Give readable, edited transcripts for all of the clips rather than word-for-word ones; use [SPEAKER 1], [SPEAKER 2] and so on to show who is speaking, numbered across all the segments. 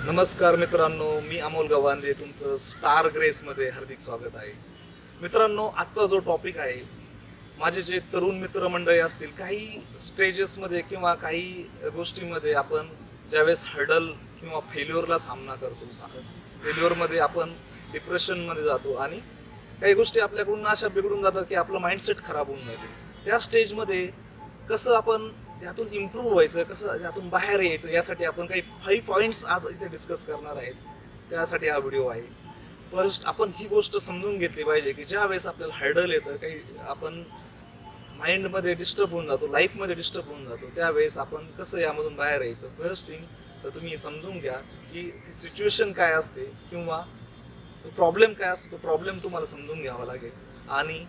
[SPEAKER 1] नमस्कार मित्रांनो, मी अमोल गवांदे तुमचं स्टार ग्रेसमध्ये हार्दिक स्वागत आहे. मित्रांनो, आजचा जो टॉपिक आहे, माझे जे तरुण मित्रमंडळी असतील, काही स्टेजेसमध्ये किंवा काही गोष्टीमध्ये आपण ज्यावेळेस हर्डल किंवा फेल्युअरला सामना करतो, फेल्युअरमध्ये आपण डिप्रेशनमध्ये जातो आणि काही गोष्टी आपल्याकडून अशा बिघडून जातात की आपलं माइंडसेट खराब होऊन जाते. त्या स्टेजमध्ये कसं आपण त्यातून इम्प्रूव्ह व्हायचं, कसं त्यातून बाहेर यायचं, यासाठी आपण काही 5 पॉईंट्स आज इथे डिस्कस करणार आहेत. त्यासाठी हा व्हिडिओ आहे. फर्स्ट आपण ही गोष्ट समजून घेतली पाहिजे की ज्या वेळेस आपल्याला हर्डल येतं, काही आपण माइंडमध्ये डिस्टर्ब होऊन जातो, लाईफमध्ये डिस्टर्ब होऊन जातो, त्यावेळेस आपण कसं यामधून बाहेर यायचं. फर्स्ट थिंग तर तुम्ही समजून घ्या की ती सिच्युएशन काय असते किंवा तो प्रॉब्लेम काय असतो. तो प्रॉब्लेम तुम्हाला समजून घ्यावा लागेल. आणि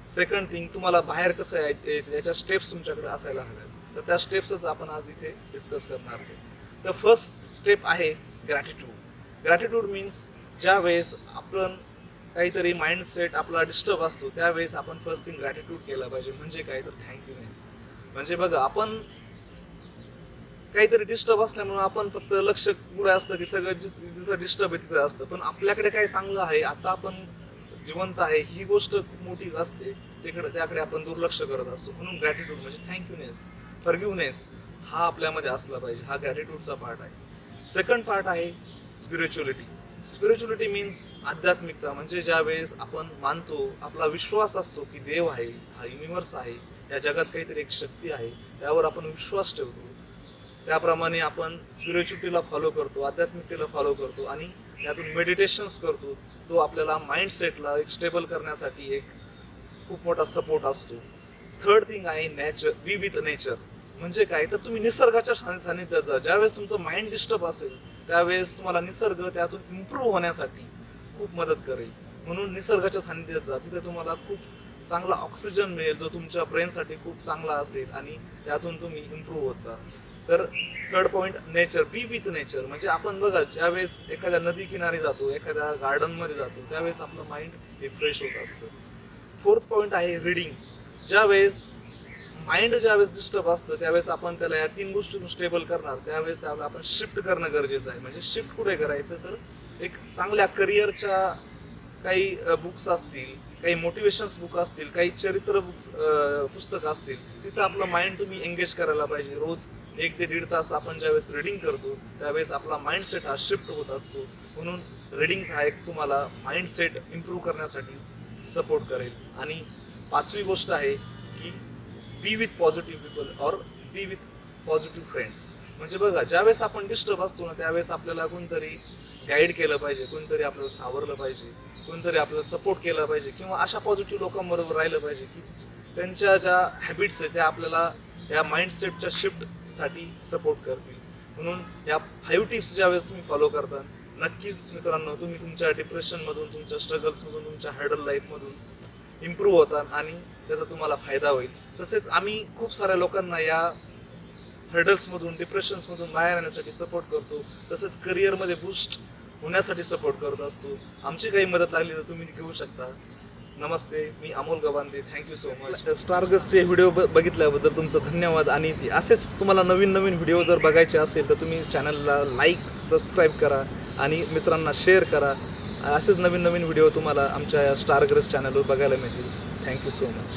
[SPEAKER 1] सेकंड थिंग, तुम्हाला बाहेर कसं यायचं याच्या स्टेप्स तुमच्याकडे असायला हव्यात. तर त्या स्टेप्सच आपण आज इथे डिस्कस करणार आहोत. तर फर्स्ट स्टेप आहे ग्रॅटिट्यूड. ग्रॅटिट्यूड मीन्स ज्या वेळेस आपण काहीतरी माइंडसेट आपला डिस्टर्ब असतो, त्यावेळेस आपण फर्स्ट थिंग ग्रॅटिट्यूड केलं पाहिजे. म्हणजे काय तर थँक्यूनेस. म्हणजे बघा, आपण काहीतरी डिस्टर्ब असल्यामुळे आपण फक्त लक्ष पुढे असतं की सगळं जिथं डिस्टर्ब आहे तिथं असतं, पण आपल्याकडे काय चांगलं आहे, आता आपण जिवंत आहे, ही गोष्ट खूप मोठी असते, त्याकडे आपण दुर्लक्ष करत असतो. म्हणून ग्रॅटिट्यूड म्हणजे थँक्यूनेस, फॉरगिव्हनेस हा आपल्यामध्ये असला पाहिजे. हा ग्रॅटिट्यूडचा पार्ट आहे. सेकंड पार्ट आहे स्पिरिच्युअलिटी. स्पिरिच्युअलिटी मीन्स आध्यात्मिकता. म्हणजे ज्या वेळेस आपण मानतो, आपला विश्वास असतो की देव आहे, हा युनिव्हर्स आहे, या जगात काहीतरी एक शक्ती आहे, त्यावर आपण विश्वास ठेवतो. त्याप्रमाणे आपण स्पिरिच्युअलिटीला फॉलो करतो, आध्यात्मिकतेला फॉलो करतो आणि त्यातून मेडिटेशन्स करतो. तो आपल्याला माइंडसेटला एक स्टेबल करण्यासाठी एक खूप मोठा सपोर्ट असतो. थर्ड थिंग आहे नेचर. B with nature. म्हणजे काय तर तुम्ही निसर्गाच्या सानिध्यात जा. ज्यावेळेस तुमचं माइंड डिस्टर्ब असेल, त्यावेळेस तुम्हाला निसर्ग त्यातून इम्प्रूव्ह होण्यासाठी खूप मदत करेल. म्हणून निसर्गाच्या सानिध्यात जा. तिथे तुम्हाला खूप चांगला ऑक्सिजन मिळेल, जो तुमच्या ब्रेनसाठी खूप चांगला असेल आणि त्यातून तुम्ही इम्प्रूव्ह होत जा. तर third point nature. B with nature. म्हणजे आपण बघा, ज्यावेळेस एखाद्या नदी किनारी जातो, एखाद्या गार्डनमध्ये जातो, त्यावेळेस आपलं माइंड हे फ्रेश होत असतं. फोर्थ पॉईंट आहे रिडिंग. ज्यावेळेस माइंड ज्यावेळेस डिस्टर्ब असतं, त्यावेळेस आपण त्याला या 3 गोष्टीतून स्टेबल करणार, त्यावेळेस आपण शिफ्ट करणं गरजेचं आहे. म्हणजे शिफ्ट कुठे करायचं तर एक चांगल्या करिअरच्या काही बुक्स असतील, काही मोटिवेशन्स बुक असतील, काही चरित्र बुक्स पुस्तकं असतील, तिथं आपलं माइंड तुम्ही एंगेज करायला पाहिजे. रोज 1 ते 1.5 तास आपण ज्यावेळेस रिडिंग करतो, त्यावेळेस आपला माइंडसेट हा शिफ्ट होत असतो. म्हणून रिडिंग हा एक तुम्हाला माइंडसेट इम्प्रूव्ह करण्यासाठी सपोर्ट करेल. आणि 5वी गोष्ट आहे की बी with positive people or B with positive friends. म्हणजे बघा, ज्यावेळेस आपण डिस्टर्ब असतो ना, त्यावेळेस आपल्याला कोणतरी गाईड केलं पाहिजे, कोणतरी आपल्याला सावरलं पाहिजे, कोणतरी आपल्याला सपोर्ट केला पाहिजे, किंवा अशा पॉझिटिव्ह लोकांबरोबर राहिलं पाहिजे की त्यांच्या ज्या हॅबिट्स आहेत त्या आपल्याला या माइंडसेटच्या शिफ्टसाठी सपोर्ट करतील. म्हणून या 5 टिप्स ज्यावेळेस तुम्ही फॉलो करता, नक्कीच मित्रांनो, तुम्ही तुमच्या डिप्रेशनमधून, तुमच्या स्ट्रगल्समधून, तुमच्या हर्डल लाईफमधून इम्प्रूव्ह होतात आणि त्याचा तुम्हाला फायदा होईल. तसेच आम्ही खूप साऱ्या लोकांना या हर्डल्समधून, डिप्रेशन्समधून बाहेर येण्यासाठी सपोर्ट करतो. तसेच करिअरमध्ये बूस्ट होण्यासाठी सपोर्ट करत असतो. आमची काही मदत लागली तर तुम्ही घेऊ शकता. नमस्ते, मी Amol Gawande. Thank you so much. स्टारगसचे व्हिडिओ बघितल्याबद्दल तुमचं धन्यवाद. आणि असेच तुम्हाला नवीन नवीन व्हिडिओ जर बघायचे असेल तर तुम्ही चॅनलला लाईक, सबस्क्राईब करा आणि मित्रांना शेअर करा. असेच नवीन नवीन व्हिडिओ तुम्हाला आमच्या स्टारग्रेस चॅनलवर बघायला मिळतील. Thank you so much.